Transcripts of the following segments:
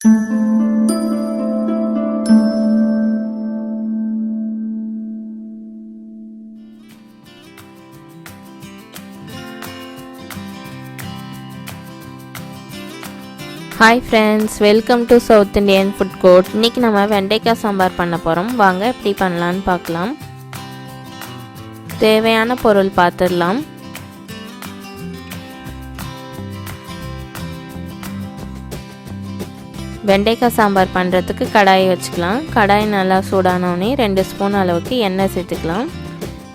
Hi friends, welcome to South Indian Food Court. இன்னைக்கு நம்ம வெண்டைக்காய் சாம்பார் பண்ண போறோம். வாங்க எப்படி பண்ணலாம்னு பார்க்கலாம். தேவையான பொருள் பார்த்துடலாம். வெண்டைக்காய் சாம்பார் பண்ணுறதுக்கு கடாயை வச்சுக்கலாம். கடாய் நல்லா சூடானோடனே 2 ஸ்பூன் அளவுக்கு எண்ணெய் சேர்த்துக்கலாம்.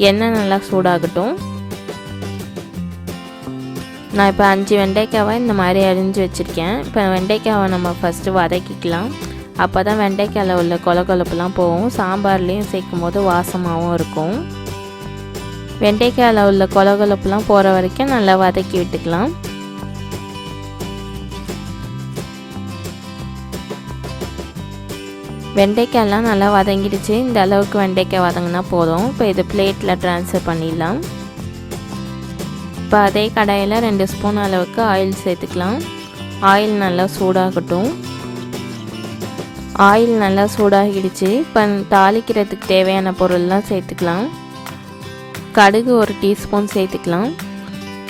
எண்ணெய் நல்லா சூடாகட்டும். நான் இப்போ 5 வெண்டைக்காவை இந்த மாதிரி அரிஞ்சு வச்சுருக்கேன். இப்போ வெண்டைக்காவை நம்ம ஃபஸ்ட்டு வதக்கிக்கலாம். அப்போ தான் வெண்டைக்காயில் உள்ள கொலகொலப்புலாம் போகும். சாம்பார்லேயும் சேர்க்கும் போது வாசமாகவும் இருக்கும். வெண்டைக்காயில் உள்ள கொலகொலப்புலாம் போகிற வரைக்கும் நல்லா வதக்கி விட்டுக்கலாம். வெண்டைக்காயெல்லாம் நல்லா வதங்கிடுச்சு. இந்த அளவுக்கு வெண்டைக்காய் வதங்கினா போதும். இப்போ இது பிளேட்டில் ட்ரான்ஸ்ஃபர் பண்ணிடலாம். இப்போ அதே கடாயில் 2 ஸ்பூன் அளவுக்கு ஆயில் சேர்த்துக்கலாம். ஆயில் நல்லா சூடாகட்டும். ஆயில் நல்லா சூடாகிடுச்சு. இப்போ தாளிக்கிறதுக்கு தேவையான பொருள்லாம் சேர்த்துக்கலாம். கடுகு 1 டீஸ்பூன் சேர்த்துக்கலாம்.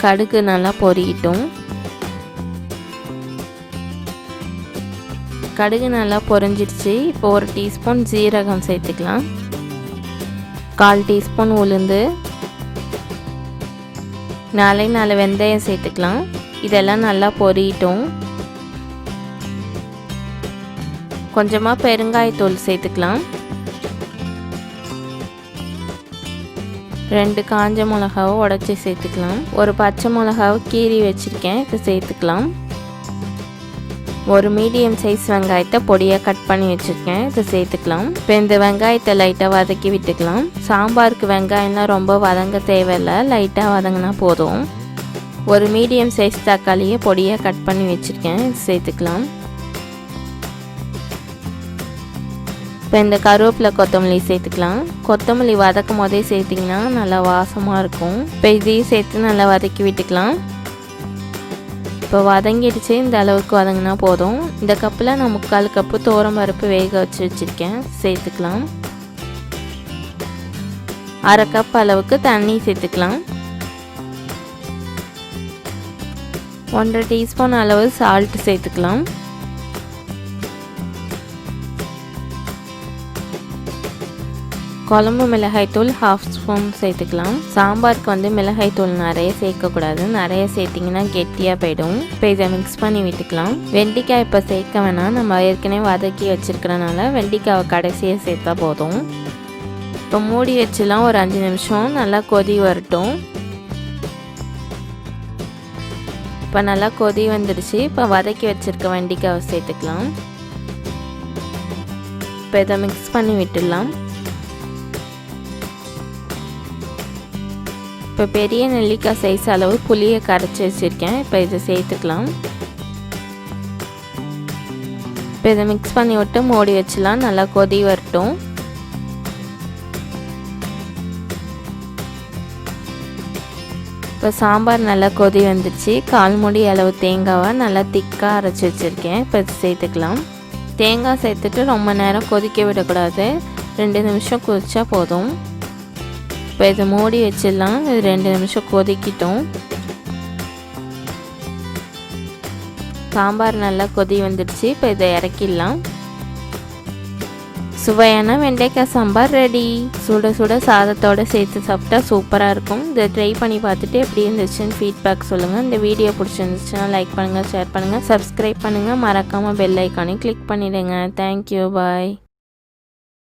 கடுகு நல்லா பொரியட்டும். கடுகு நல்லா பொரிஞ்சிடுச்சு. இப்போ 1 டீஸ்பூன் ஜீரகம் சேர்த்துக்கலாம். 1/4 டீஸ்பூன் உளுந்து, 4 வெந்தயம் சேர்த்துக்கலாம். இதெல்லாம் நல்லா பொரியட்டும். கொஞ்சமாக பெருங்காயத்தூள் சேர்த்துக்கலாம். 2 காஞ்ச மிளகாவை உடச்சி சேர்த்துக்கலாம். ஒரு பச்சை மிளகாவை கீறி வச்சுருக்கேன், இதை சேர்த்துக்கலாம். ஒரு மீடியம் சைஸ் வெங்காயத்தை பொடியாக கட் பண்ணி வச்சுருக்கேன், இதை சேர்த்துக்கலாம். இப்போ இந்த வெங்காயத்தை லைட்டாக வதக்கி விட்டுக்கலாம். சாம்பாருக்கு வெங்காயம்லாம் ரொம்ப வதங்க தேவையில்லை, லைட்டாக வதங்கினா போதும். ஒரு மீடியம் சைஸ் தக்காளியை பொடியாக கட் பண்ணி வச்சுருக்கேன், சேர்த்துக்கலாம். இப்போ இந்த கருவேப்பிலை கொத்தமல்லி சேர்த்துக்கலாம். கொத்தமல்லி வதக்கும் போதே சேர்த்திங்கன்னா நல்லா வாசமாக இருக்கும். இப்போ இதையும் சேர்த்து நல்லா வதக்கி விட்டுக்கலாம். இப்போ வதங்கிடுச்சு. இந்த அளவுக்கு வதங்கினா போதும். இந்த கப்பில் நான் 3/4 கப்பு துவரம்பருப்பு வேக வச்சுருக்கேன், சேர்த்துக்கலாம். 1/2 கப் அளவுக்கு தண்ணி சேர்த்துக்கலாம். 1/2 டீஸ்பூன் அளவு சால்ட் சேர்த்துக்கலாம். குழம்பு மிளகாய்த்தூள் 1/2 ஸ்பூன் சேர்த்துக்கலாம். சாம்பாருக்கு மிளகாய்த்தூள் நிறைய சேர்க்கக்கூடாது, நிறைய சேர்த்திங்கன்னா கெட்டியாக போயிடும். இப்போ இதை மிக்ஸ் பண்ணி விட்டுக்கலாம். வெண்டைக்காய் இப்போ சேர்க்க வேணாம், நம்ம ஏற்கனவே வதக்கி வச்சுருக்கிறனால வெண்டைக்காவை கடைசியாக சேர்த்தா போதும். இப்போ மூடி வச்சுலாம் ஒரு 5 நிமிஷம் நல்லா கொதி வரட்டும். இப்போ நல்லா கொதி வந்துடுச்சு. இப்போ வதக்கி வச்சுருக்க வெண்டைக்காவை சேர்த்துக்கலாம். இப்போ இதை மிக்ஸ் பண்ணி விட்டுடலாம். இப்போ பெரிய நெல்லிக்காய் சைஸ் அளவு புளியை கரைச்சி வச்சுருக்கேன், இப்போ இதை சேர்த்துக்கலாம். இப்போ இதை மிக்ஸ் பண்ணி விட்டு மூடி வச்சுலாம், நல்லா கொதி வரட்டும். இப்போ சாம்பார் நல்லா கொதி வந்துடுச்சு. 1/4 மூடி அளவு தேங்காவை நல்லா திக்காக அரைச்சி வச்சுருக்கேன், இப்போ இதை சேர்த்துக்கலாம். தேங்காய் சேர்த்துட்டு ரொம்ப நேரம் கொதிக்க விடக்கூடாது, 2 நிமிஷம் கொதிச்சா போதும். இப்போ இதை மூடி வச்சிடலாம். இது 2 நிமிஷம் கொதிக்கிட்டோம். சாம்பார் நல்லா கொதி வந்துடுச்சு. இப்போ இதை இறக்கிடலாம். சுவையான வெண்டைக்காய் சாம்பார் ரெடி. சுட சுட சாதத்தோடு சேர்த்து சாப்பிட்டா சூப்பராக இருக்கும். இதை ட்ரை பண்ணி பார்த்துட்டு எப்படி இருந்துச்சுன்னு ஃபீட்பேக் சொல்லுங்கள். இந்த வீடியோ பிடிச்சிருந்துச்சுன்னா லைக் பண்ணுங்கள், ஷேர் பண்ணுங்கள், சப்ஸ்கிரைப் பண்ணுங்கள். மறக்காமல் பெல் ஐக்கானையும் கிளிக் பண்ணிவிடுங்க. தேங்க்யூ, பாய்.